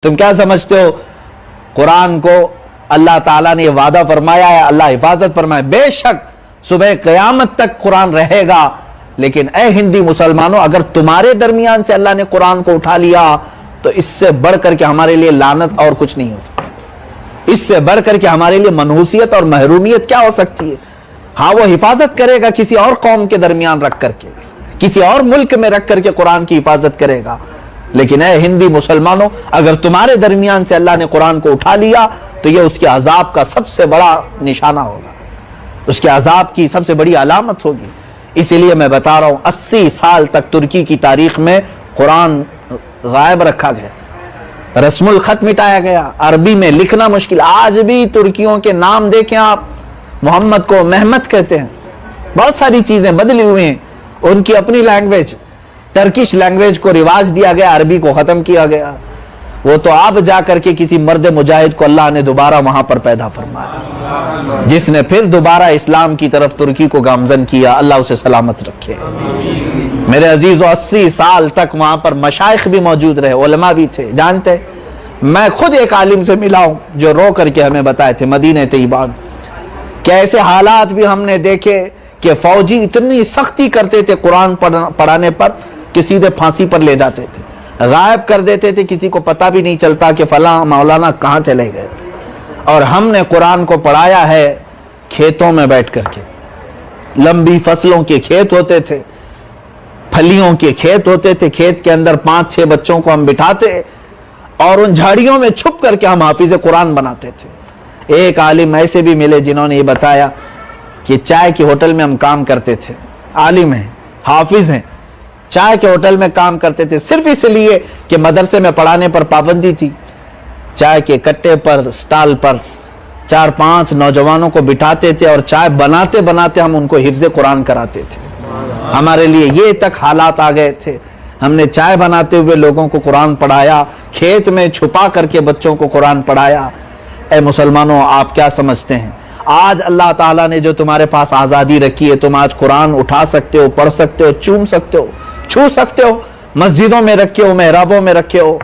تم کیا سمجھتے ہو قرآن کو اللہ تعالیٰ نے وعدہ فرمایا ہے، اللہ حفاظت فرمایا، بے شک صبح قیامت تک قرآن رہے گا، لیکن اے ہندی مسلمانوں اگر تمہارے درمیان سے اللہ نے قرآن کو اٹھا لیا تو اس سے بڑھ کر کے ہمارے لیے لعنت اور کچھ نہیں ہو سکتی، اس سے بڑھ کر کے ہمارے لیے منحوسیت اور محرومیت کیا ہو سکتی ہے؟ ہاں وہ حفاظت کرے گا کسی اور قوم کے درمیان رکھ کر کے، کسی اور ملک میں رکھ کر کے قرآن کی حفاظت کرے گا، لیکن اے ہندی مسلمانوں اگر تمہارے درمیان سے اللہ نے قرآن کو اٹھا لیا تو یہ اس کے عذاب کا سب سے بڑا نشانہ ہوگا، اس کے عذاب کی سب سے بڑی علامت ہوگی۔ اسی لیے میں بتا رہا ہوں 80 سال تک ترکی کی تاریخ میں قرآن غائب رکھا گیا، رسم الخط مٹایا گیا، عربی میں لکھنا مشکل، آج بھی ترکیوں کے نام دیکھیں آپ، محمد کو محمد کہتے ہیں، بہت ساری چیزیں بدلی ہوئی ہیں، ان کی اپنی لینگویج ٹرکش لینگویج کو رواج دیا گیا، عربی کو ختم کیا گیا، وہ تو آپ جا کر کے کسی مرد مجاہد کو اللہ نے دوبارہ وہاں پر پیدا فرمایا، جس نے پھر دوبارہ اسلام کی طرف ترکی کو گامزن کیا، اللہ اسے سلامت رکھے۔ میرے عزیزو 80 سال تک وہاں پر مشائخ بھی موجود رہے، علماء بھی تھے، جانتے میں خود ایک عالم سے ملا ہوں جو رو کر کے ہمیں بتائے تھے مدینہ طیبہ کہ ایسے حالات بھی ہم نے دیکھے کہ فوجی اتنی سختی کرتے تھے قرآن پڑھانے پر کہ سیدھے پھانسی پر لے جاتے تھے، غائب کر دیتے تھے، کسی کو پتہ بھی نہیں چلتا کہ فلاں مولانا کہاں چلے گئے، اور ہم نے قرآن کو پڑھایا ہے کھیتوں میں بیٹھ کر کے، لمبی فصلوں کے کھیت ہوتے تھے، پھلیوں کے کھیت ہوتے تھے، کھیت کے اندر 5-6 بچوں کو ہم بٹھاتے اور ان جھاڑیوں میں چھپ کر کے ہم حافظ قرآن بناتے تھے۔ ایک عالم ایسے بھی ملے جنہوں نے یہ بتایا کہ چائے کی ہوٹل میں ہم کام کرتے تھے، عالم ہیں، حافظ ہیں، چائے کے ہوٹل میں کام کرتے تھے صرف اس لیے کہ مدرسے میں پڑھانے پر پابندی تھی، چائے کے کٹے پر سٹال پر 4-5 نوجوانوں کو بٹھاتے تھے اور چائے بناتے بناتے ہم ان کو حفظ قرآن کراتے تھے۔ ہمارے لیے یہ تک حالات آ گئے تھے، ہم نے چائے بناتے ہوئے لوگوں کو قرآن پڑھایا، کھیت میں چھپا کر کے بچوں کو قرآن پڑھایا۔ اے مسلمانوں آپ کیا سمجھتے ہیں آج اللہ تعالیٰ نے جو تمہارے پاس آزادی رکھی ہے، تم آج قرآن اٹھا سکتے ہو، پڑھ سکتے ہو، چوم سکتے ہو، چھو سکتے ہو، مسجدوں میں رکھے ہو، محرابوں میں رکھے ہو،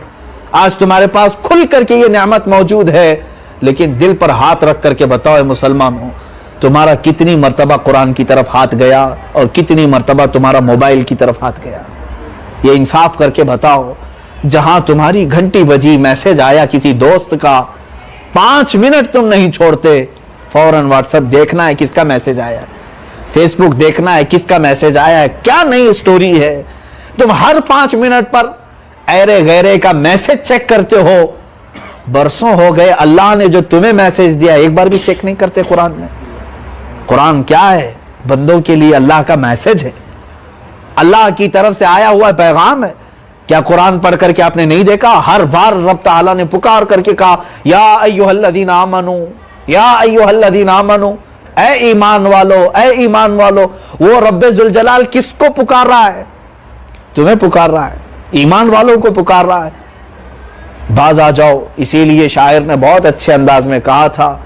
آج تمہارے پاس کھل کر کے یہ نعمت موجود ہے، لیکن دل پر ہاتھ رکھ کر کے بتاؤ اے مسلمانوں تمہارا کتنی مرتبہ قرآن کی طرف ہاتھ گیا اور کتنی مرتبہ تمہارا موبائل کی طرف ہاتھ گیا؟ یہ انصاف کر کے بتاؤ۔ جہاں تمہاری گھنٹی بجی، میسج آیا کسی دوست کا، 5 منٹ تم نہیں چھوڑتے، فوراً واٹس ایپ دیکھنا ہے کس کا میسج آیا ہے، فیس بک دیکھنا ہے کس کا میسج آیا ہے، کیا نئی سٹوری ہے، تم ہر 5 منٹ پر ایرے غیرے کا میسج چیک کرتے ہو۔ برسوں ہو گئے اللہ نے جو تمہیں میسج دیا ایک بار بھی چیک نہیں کرتے قرآن میں۔ قرآن کیا ہے؟ بندوں کے لیے اللہ کا میسج ہے، اللہ کی طرف سے آیا ہوا پیغام ہے۔ کیا قرآن پڑھ کر کے آپ نے نہیں دیکھا؟ ہر بار رب تعالیٰ نے پکار کر کے کہا یا ایھا الذین آمنو، یا ایھا الذین آمنو، اے ایمان والو، اے ایمان والو۔ وہ رب ذوالجلال کس کو پکار رہا ہے؟ تمہیں پکار رہا ہے، ایمان والوں کو پکار رہا ہے، باز آ جاؤ۔ اسی لیے شاعر نے بہت اچھے انداز میں کہا تھا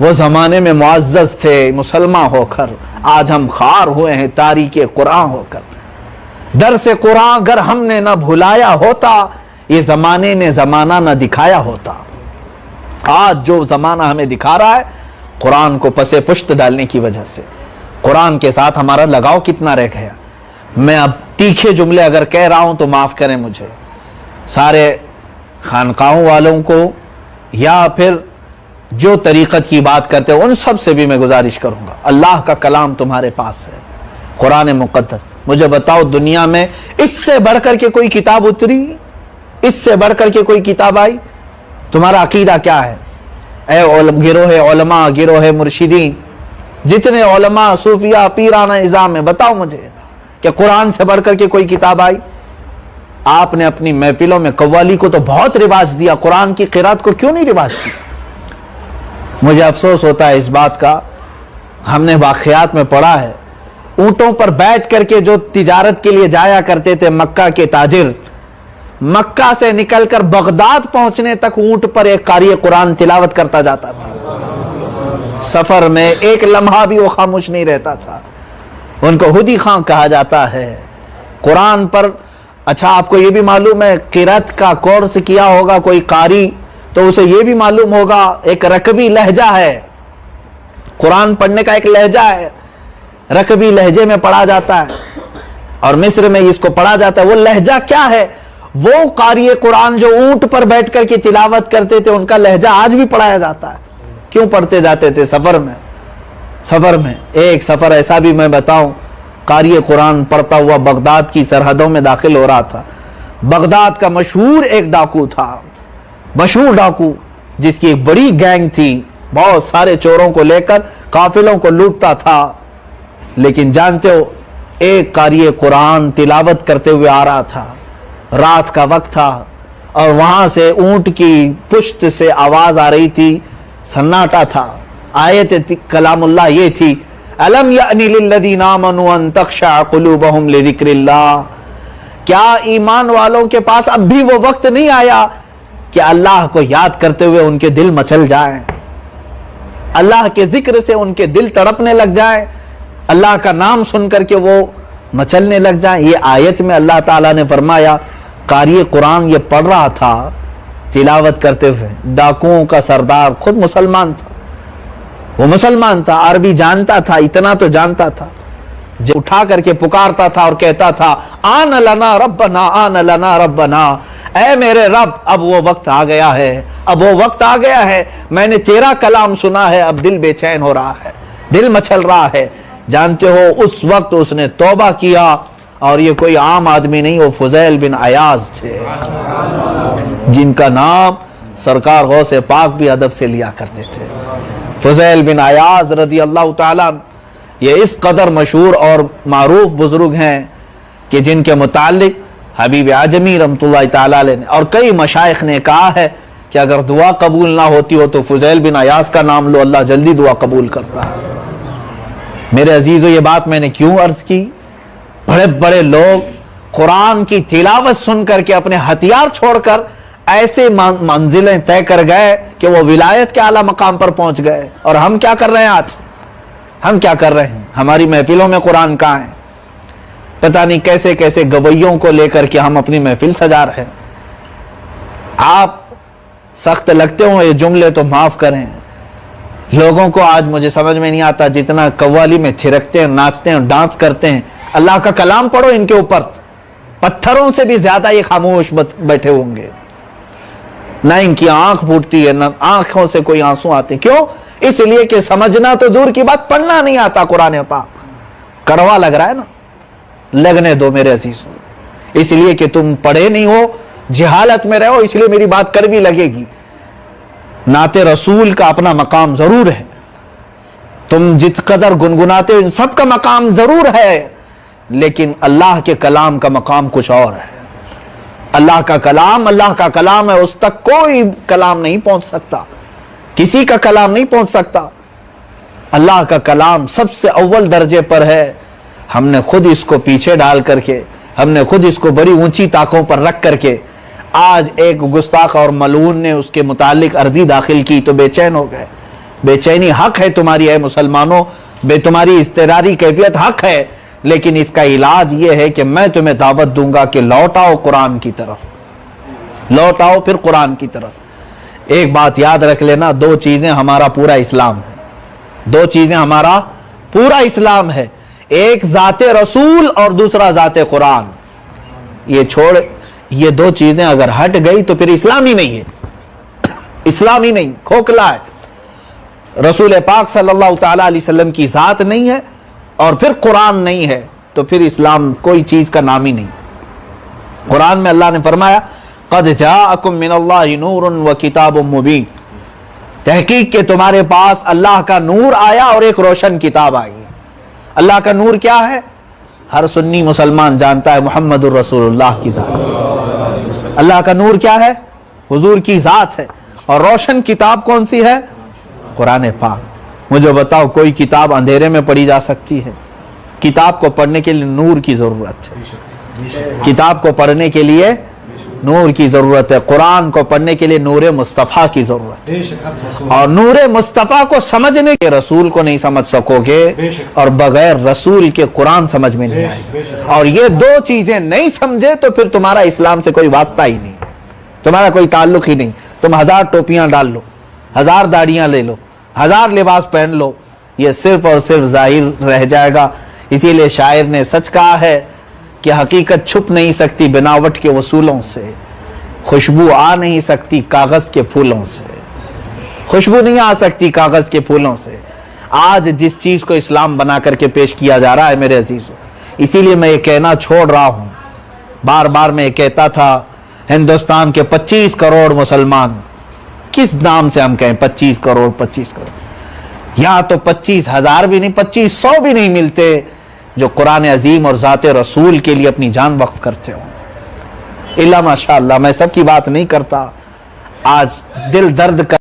وہ زمانے میں معزز تھے مسلمان ہو کر، آج ہم خوار ہوئے ہیں تاریک قرآن ہو کر۔ درس قرآن اگر ہم نے نہ بھلایا ہوتا یہ زمانے نے زمانہ نہ دکھایا ہوتا۔ آج جو زمانہ ہمیں دکھا رہا ہے قرآن کو پسے پشت ڈالنے کی وجہ سے، قرآن کے ساتھ ہمارا لگاؤ کتنا رہ گیا۔ میں اب تیکھے جملے اگر کہہ رہا ہوں تو معاف کریں مجھے، سارے خانقاہوں والوں کو یا پھر جو طریقت کی بات کرتے ہیں ان سب سے بھی میں گزارش کروں گا، اللہ کا کلام تمہارے پاس ہے، قرآن مقدس۔ مجھے بتاؤ دنیا میں اس سے بڑھ کر کے کوئی کتاب اتری، اس سے بڑھ کر کے کوئی کتاب آئی؟ تمہارا عقیدہ کیا ہے؟ اے گروہ علماء، گروہ مرشدین، جتنے علماء، صوفیہ، پیرانہ نظام ہے، بتاؤ مجھے کہ قرآن سے بڑھ کر کے کوئی کتاب آئی؟ آپ نے اپنی محفلوں میں قوالی کو تو بہت رواج دیا، قرآن کی قرات کو کیوں نہیں رواج دیا؟ مجھے افسوس ہوتا ہے اس بات کا، ہم نے واقعات میں پڑھا ہے اونٹوں پر بیٹھ کر کے جو تجارت کے لیے جایا کرتے تھے مکہ کے تاجر، مکہ سے نکل کر بغداد پہنچنے تک اونٹ پر ایک قاری قرآن تلاوت کرتا جاتا تھا، سفر میں ایک لمحہ بھی وہ خاموش نہیں رہتا تھا، ان کو ہدی خان کہا جاتا ہے۔ قرآن پر اچھا آپ کو یہ بھی معلوم ہے قرات کا کورس کیا ہوگا کوئی قاری تو اسے یہ بھی معلوم ہوگا ایک رکبی لہجہ ہے، قرآن پڑھنے کا ایک لہجہ ہے، رکبی لہجے میں پڑھا جاتا ہے اور مصر میں اس کو پڑھا جاتا ہے۔ وہ لہجہ کیا ہے؟ وہ قاری قرآن جو اونٹ پر بیٹھ کر کے تلاوت کرتے تھے ان کا لہجہ آج بھی پڑھایا جاتا ہے۔ کیوں پڑھتے جاتے تھے؟ سفر میں ایک سفر ایسا بھی میں بتاؤں، قاری قرآن پڑھتا ہوا بغداد کی سرحدوں میں داخل ہو رہا تھا۔ بغداد کا مشہور ایک ڈاکو تھا، مشہور ڈاکو جس کی ایک بڑی گینگ تھی، بہت سارے چوروں کو لے کر قافلوں کو لوٹتا تھا، لیکن جانتے ہو ایک قاری قرآن تلاوت کرتے ہوئے آ رہا تھا، رات کا وقت تھا اور وہاں سے اونٹ کی پشت سے آواز آ رہی تھی، سناٹا تھا، آیت کلام اللہ یہ تھی، الم یأنی للذین آمنوا ان تخشع قلوبہم لذکر اللہ، کیا ایمان والوں کے پاس اب بھی وہ وقت نہیں آیا کہ اللہ کو یاد کرتے ہوئے ان کے دل مچل جائیں، اللہ کے ذکر سے ان کے دل تڑپنے لگ جائیں، اللہ کا نام سن کر کے وہ مچلنے لگ جائیں۔ یہ آیت میں اللہ تعالیٰ نے فرمایا قاری قرآن یہ پڑھ رہا تھا تلاوت کرتے ہوئے، ڈاکوؤں کا سردار خود مسلمان تھا، وہ مسلمان تھا، عربی جانتا تھا، اتنا تو جانتا تھا، جو اٹھا کر کے پکارتا تھا اور کہتا تھا آن لنا ربنا آن لنا ربنا، اے میرے رب اب وہ وقت آ گیا ہے، اب وہ وقت آ گیا ہے، میں نے تیرا کلام سنا ہے، اب دل بے چین ہو رہا ہے، دل مچل رہا ہے۔ جانتے ہو اس وقت اس نے توبہ کیا، اور یہ کوئی عام آدمی نہیں، وہ فضیل بن عیاض تھے جن کا نام سرکار غوث پاک بھی ادب سے لیا کرتے تھے۔ فضیل بن عیاض رضی اللہ تعالیٰ یہ اس قدر مشہور اور معروف بزرگ ہیں کہ جن کے متعلق حبیب اعجمی رحمۃ اللہ تعالیٰ علیہ نے اور کئی مشائخ نے کہا ہے کہ اگر دعا قبول نہ ہوتی ہو تو فضیل بن عیاض کا نام لو، اللہ جلدی دعا قبول کرتا ہے۔ میرے عزیزو یہ بات میں نے کیوں عرض کی؟ بڑے بڑے لوگ قرآن کی تلاوت سن کر کے اپنے ہتھیار چھوڑ کر ایسے منزلیں طے کر گئے کہ وہ ولایت کے اعلیٰ مقام پر پہنچ گئے، اور ہم کیا کر رہے ہیں آج؟ ہم کیا کر رہے ہیں؟ ہماری محفلوں میں قرآن کہاں ہے؟ پتہ نہیں کیسے کیسے گویوں کو لے کر کے ہم اپنی محفل سجا رہے ہیں۔ آپ سخت لگتے ہوں یہ جملے تو معاف کریں، لوگوں کو آج مجھے سمجھ میں نہیں آتا جتنا قوالی میں تھرکتے ہیں، ناچتے ہیں، ڈانس کرتے ہیں۔ اللہ کا کلام پڑھو ان کے اوپر، پتھروں سے بھی زیادہ یہ خاموش بیٹھے ہوں گے، نہ ان کی آنکھ پھوٹتی ہے، نہ آنکھوں سے کوئی آنسو آتے۔ کیوں؟ اس لیے کہ سمجھنا تو دور کی بات، پڑھنا نہیں آتا قرآن پاک۔ کڑوا لگ رہا ہے نا، لگنے دو میرے عزیزوں، اس لیے کہ تم پڑھے نہیں ہو، جہالت میں رہو، اس لیے میری بات کڑوی لگے گی۔ نعت رسول کا اپنا مقام ضرور ہے، تم جت قدر گنگناتے ہو ان سب کا مقام ضرور ہے، لیکن اللہ کے کلام کا مقام کچھ اور ہے۔ اللہ کا کلام ہے، اس تک کوئی کلام نہیں پہنچ سکتا، کسی کا کلام نہیں پہنچ سکتا۔ اللہ کا کلام سب سے اول درجے پر ہے۔ ہم نے خود اس کو پیچھے ڈال کر کے، ہم نے خود اس کو بڑی اونچی طاقوں پر رکھ کر کے، آج ایک گستاخ اور ملعون نے اس کے متعلق عرضی داخل کی تو بے چین ہو گئے۔ بے چینی حق ہے تمہاری، اے مسلمانوں، تمہاری اضطراری کیفیت حق ہے، لیکن اس کا علاج یہ ہے کہ میں تمہیں دعوت دوں گا کہ لوٹ آؤ قرآن کی طرف، لوٹ آؤ پھر قرآن کی طرف۔ ایک بات یاد رکھ لینا، دو چیزیں ہمارا پورا اسلام ہے، دو چیزیں ہمارا پورا اسلام ہے، ایک ذات رسول اور دوسرا ذات قرآن۔ یہ چھوڑ، یہ دو چیزیں اگر ہٹ گئی تو پھر اسلام ہی نہیں ہے، اسلام ہی نہیں، کھوکھلا ہے۔ رسول پاک صلی اللہ تعالی علیہ وسلم کی ذات نہیں ہے اور پھر قرآن نہیں ہے تو پھر اسلام کوئی چیز کا نام ہی نہیں۔ قرآن میں اللہ نے فرمایا قد جاءکم من اللہ نور و کتاب مبین، تحقیق کہ تمہارے پاس اللہ کا نور آیا اور ایک روشن کتاب آئی۔ اللہ کا نور کیا ہے؟ ہر سنی مسلمان جانتا ہے محمد الرسول اللہ کی ذات۔ اللہ کا نور کیا ہے؟ حضور کی ذات ہے۔ اور روشن کتاب کون سی ہے؟ قرآن پاک۔ مجھے بتاؤ کوئی کتاب اندھیرے میں پڑھی جا سکتی ہے؟ کتاب کو پڑھنے کے لیے نور کی ضرورت ہے، کتاب کو پڑھنے کے لیے نور کی ضرورت ہے. قرآن کو پڑھنے کے لیے نور مصطفیٰ کی ضرورت ہے, اور نور مصطفیٰ کو سمجھنے کے رسول کو نہیں سمجھ سکو گے, اور بغیر رسول کے قرآن سمجھ میں نہیں آئے گا. اور یہ دو چیزیں نہیں سمجھے تو پھر تمہارا اسلام سے کوئی واسطہ ہی نہیں, تمہارا کوئی تعلق ہی نہیں. تم 1000 ٹوپیاں ڈال لو, 1000 داڑیاں لے لو, 1000 لباس پہن لو, یہ صرف اور صرف ظاہر رہ جائے گا. اسی لیے شاعر نے سچ کہا ہے کہ حقیقت چھپ نہیں سکتی بناوٹ کے وصولوں سے, خوشبو آ نہیں سکتی کاغذ کے پھولوں سے. خوشبو نہیں آ سکتی کاغذ کے پھولوں سے. آج جس چیز کو اسلام بنا کر کے پیش کیا جا رہا ہے میرے عزیزو, اسی لیے میں یہ کہنا چھوڑ رہا ہوں. بار بار میں یہ کہتا تھا ہندوستان کے 25 کروڑ مسلمان, کس نام سے ہم کہیں 25 کروڑ 25 کروڑ, یہاں تو 25,000 بھی نہیں 2500 بھی نہیں ملتے جو قرآن عظیم اور ذات رسول کے لیے اپنی جان وقف کرتے ہوں. اللہ ماشاءاللہ, میں سب کی بات نہیں کرتا, آج دل درد کر